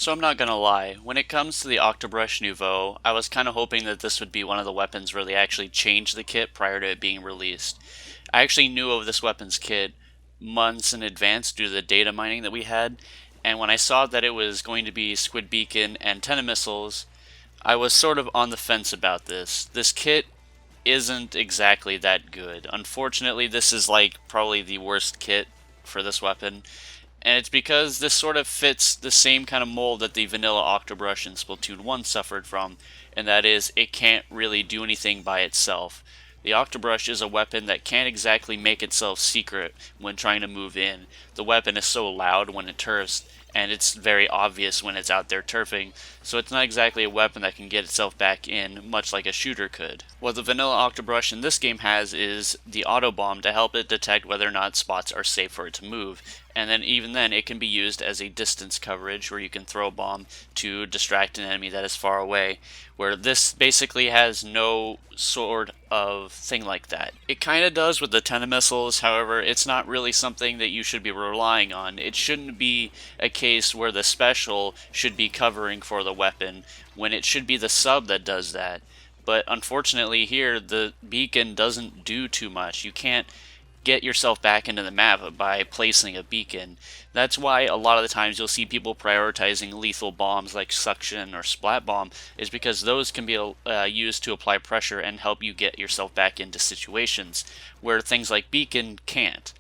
So I'm not gonna lie, when it comes to the Octobrush Nouveau, I was kind of hoping that this would be one of the weapons where they actually changed the kit prior to it being released. I actually knew of this weapon's kit months in advance due to the data mining that we had, and when I saw that it was going to be Squid Beacon and Tenna Missiles, I was sort of on the fence about this. This kit isn't exactly that good. Unfortunately, this is like probably the worst kit for this weapon. And it's because this sort of fits the same kind of mold that the vanilla Octobrush in Splatoon 1 suffered from, and that is, it can't really do anything by itself. The Octobrush is a weapon that can't exactly make itself secret when trying to move in. The weapon is so loud when it turfs, and it's very obvious when it's out there turfing, so it's not exactly a weapon that can get itself back in, much like a shooter could. What the vanilla Octobrush in this game has is the auto bomb to help it detect whether or not spots are safe for it to move, and then even then it can be used as a distance coverage where you can throw a bomb to distract an enemy that is far away, where this basically has no sort of thing like that. It kind of does with the Tenna missiles, however, it's not really something that you should be relying on. It shouldn't be a case where the special should be covering for the weapon, when it should be the sub that does that. But unfortunately here, the beacon doesn't do too much. You can't get yourself back into the map by placing a beacon. That's why a lot of the times you'll see people prioritizing lethal bombs like suction or splat bomb, is because those can be used to apply pressure and help you get yourself back into situations where things like beacon can't.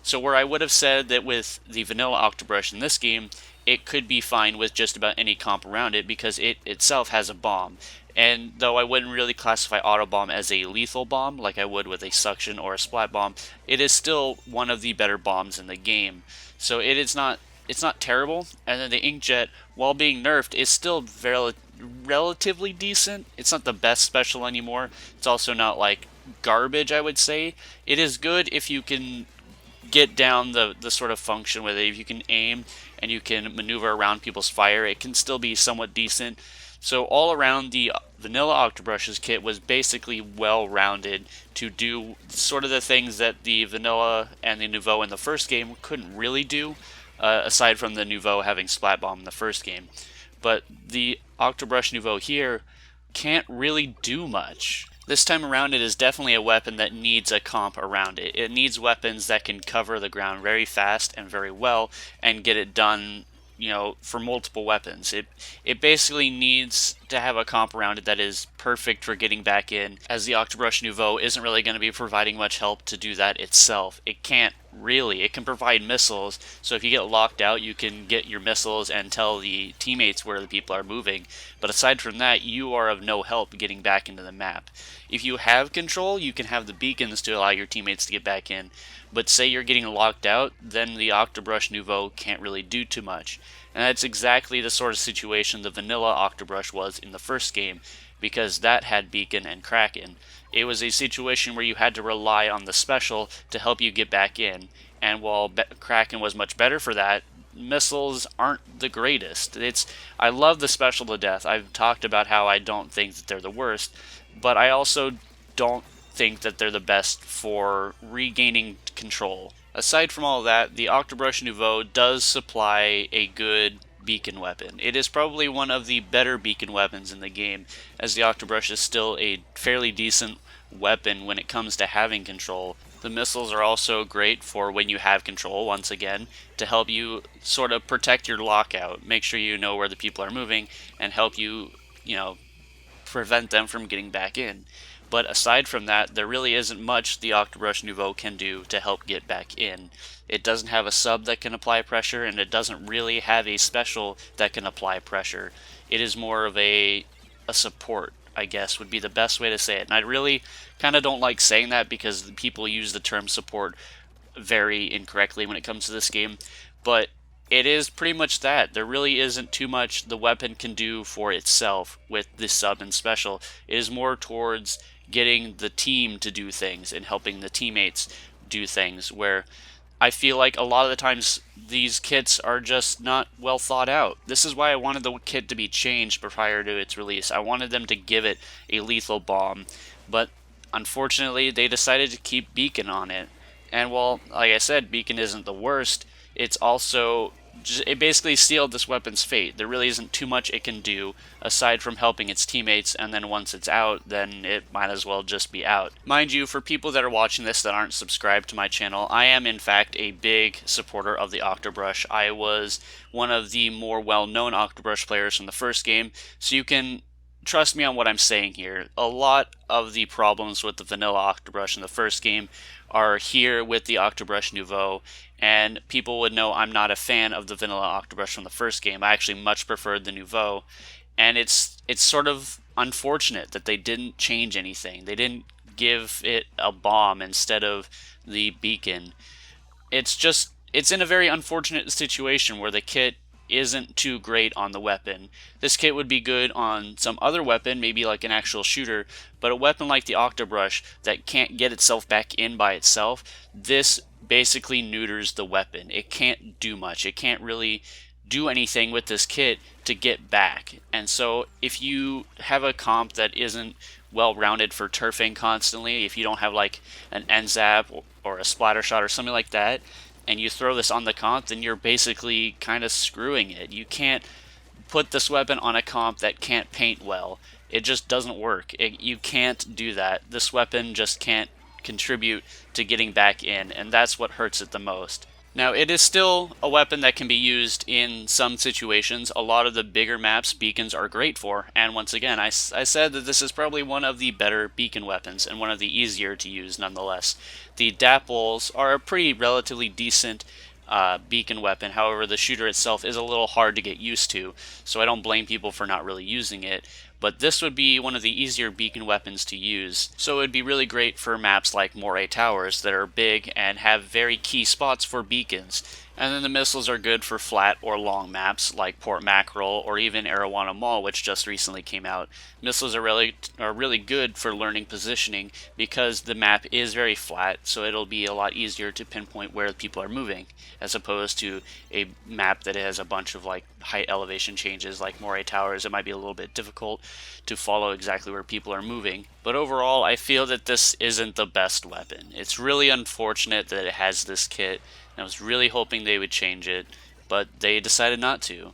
So where I would have said that with the vanilla Octobrush in this game, it could be fine with just about any comp around it because it itself has a bomb. And though I wouldn't really classify Auto Bomb as a lethal bomb like I would with a Suction or a Splat Bomb, it is still one of the better bombs in the game. So it's not terrible. And then the Inkjet, while being nerfed, is still relatively decent. It's not the best special anymore. It's also not like garbage, I would say. It is good if you can get down the sort of function with it. If you can aim and you can maneuver around people's fire, it can still be somewhat decent. So all around, the vanilla Octobrush's kit was basically well-rounded to do sort of the things that the vanilla and the Nouveau in the first game couldn't really do, aside from the Nouveau having Splat Bomb in the first game. But the Octobrush Nouveau here can't really do much. This time around, it is definitely a weapon that needs a comp around it. It needs weapons that can cover the ground very fast and very well and get it done, for multiple weapons. It basically needs to have a comp around it that is perfect for getting back in, as the Octobrush Nouveau isn't really going to be providing much help to do that itself. It can't really. It can provide missiles, so if you get locked out, you can get your missiles and tell the teammates where the people are moving. But aside from that, you are of no help getting back into the map. If you have control, you can have the beacons to allow your teammates to get back in. But say you're getting locked out, then the Octobrush Nouveau can't really do too much. And that's exactly the sort of situation the vanilla Octobrush was in the first game, because that had Beacon and Kraken. It was a situation where you had to rely on the special to help you get back in, and while Kraken was much better for that, missiles aren't the greatest. I love the special to death. I've talked about how I don't think that they're the worst, but I also don't think that they're the best for regaining control. Aside from all that, the Octobrush Nouveau does supply a good beacon weapon. It is probably one of the better beacon weapons in the game, as the Octobrush is still a fairly decent weapon when it comes to having control. The missiles are also great for when you have control, once again, to help you sort of protect your lockout, make sure you know where the people are moving, and help you, prevent them from getting back in. But aside from that, there really isn't much the Octobrush Nouveau can do to help get back in. It doesn't have a sub that can apply pressure, and it doesn't really have a special that can apply pressure. It is more of a support, I guess, would be the best way to say it. And I really kind of don't like saying that because people use the term support very incorrectly when it comes to this game. But it is pretty much that. There really isn't too much the weapon can do for itself with this sub and special. It is more towards getting the team to do things and helping the teammates do things, where I feel like a lot of the times these kits are just not well thought out. This is why I wanted the kit to be changed prior to its release. I wanted them to give it a lethal bomb, but unfortunately they decided to keep Beacon on it. And while, like I said, Beacon isn't the worst, it's also it basically sealed this weapon's fate. There really isn't too much it can do aside from helping its teammates, and then once it's out, then it might as well just be out. Mind you, for people that are watching this that aren't subscribed to my channel, I am in fact a big supporter of the Octobrush. I was one of the more well-known Octobrush players from the first game, so you can trust me on what I'm saying here. A lot of the problems with the vanilla Octobrush in the first game are here with the Octobrush Nouveau, and people would know I'm not a fan of the vanilla Octobrush from the first game. I actually much preferred the Nouveau, and it's sort of unfortunate that they didn't change anything. They didn't give it a bomb instead of the beacon. It's in a very unfortunate situation where the kit isn't too great on the weapon. This kit would be good on some other weapon, maybe like an actual shooter, but a weapon like the Octobrush that can't get itself back in by itself, this basically neuters the weapon. It can't do much. It can't really do anything with this kit to get back. And so if you have a comp that isn't well rounded for turfing constantly, if you don't have like an n-zap or a splatter shot or something like that, and you throw this on the comp, then you're basically kind of screwing it. You can't put this weapon on a comp that can't paint well. It just doesn't work. You can't do that. This weapon just can't contribute to getting back in, and that's what hurts it the most. Now, it is still a weapon that can be used in some situations. A lot of the bigger maps beacons are great for, and once again, I said that this is probably one of the better beacon weapons and one of the easier to use nonetheless. The dapples are a pretty relatively decent beacon weapon. However, the shooter itself is a little hard to get used to, so I don't blame people for not really using it. But this would be one of the easier beacon weapons to use, so it would be really great for maps like Moray Towers that are big and have very key spots for beacons. And then the missiles are good for flat or long maps like Port Mackerel or even Arawana Mall, which just recently came out. Missiles are really good for learning positioning because the map is very flat, so it'll be a lot easier to pinpoint where people are moving, as opposed to a map that has a bunch of like height elevation changes like Moray Towers. It might be a little bit difficult to follow exactly where people are moving. But overall, I feel that this isn't the best weapon. It's really unfortunate that it has this kit. I was really hoping they would change it, but they decided not to.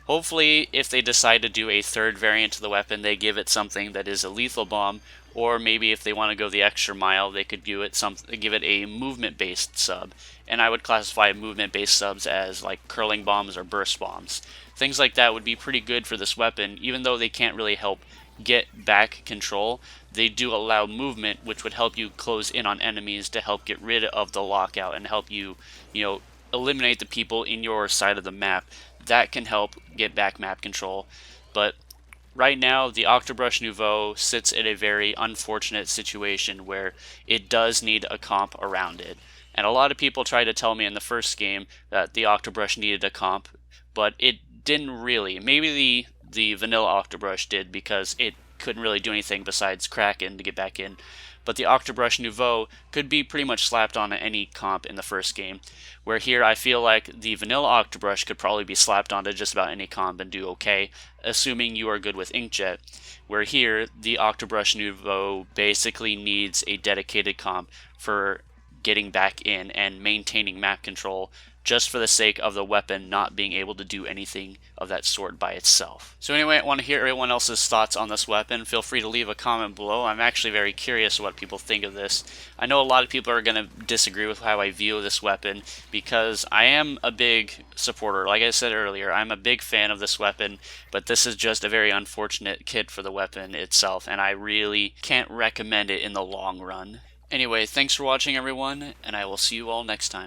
Hopefully, if they decide to do a third variant to the weapon, they give it something that is a lethal bomb, or maybe if they want to go the extra mile, they could give it a movement-based sub. And I would classify movement-based subs as like curling bombs or burst bombs. Things like that would be pretty good for this weapon, even though they can't really help get back control. They do allow movement, which would help you close in on enemies to help get rid of the lockout and help you, eliminate the people in your side of the map. That can help get back map control. But right now, the Octobrush Nouveau sits in a very unfortunate situation where it does need a comp around it. And a lot of people tried to tell me in the first game that the Octobrush needed a comp, but it didn't really. Maybe the vanilla Octobrush did because it couldn't really do anything besides Kraken to get back in. But the Octobrush Nouveau could be pretty much slapped on any comp in the first game, where here I feel like the vanilla Octobrush could probably be slapped onto just about any comp and do okay, assuming you are good with Inkjet, where here the Octobrush Nouveau basically needs a dedicated comp for getting back in and maintaining map control, just for the sake of the weapon not being able to do anything of that sort by itself. So anyway, I want to hear everyone else's thoughts on this weapon. Feel free to leave a comment below. I'm actually very curious what people think of this. I know a lot of people are going to disagree with how I view this weapon because I am a big supporter. Like I said earlier, I'm a big fan of this weapon, but this is just a very unfortunate kit for the weapon itself, and I really can't recommend it in the long run. Anyway, thanks for watching everyone, and I will see you all next time.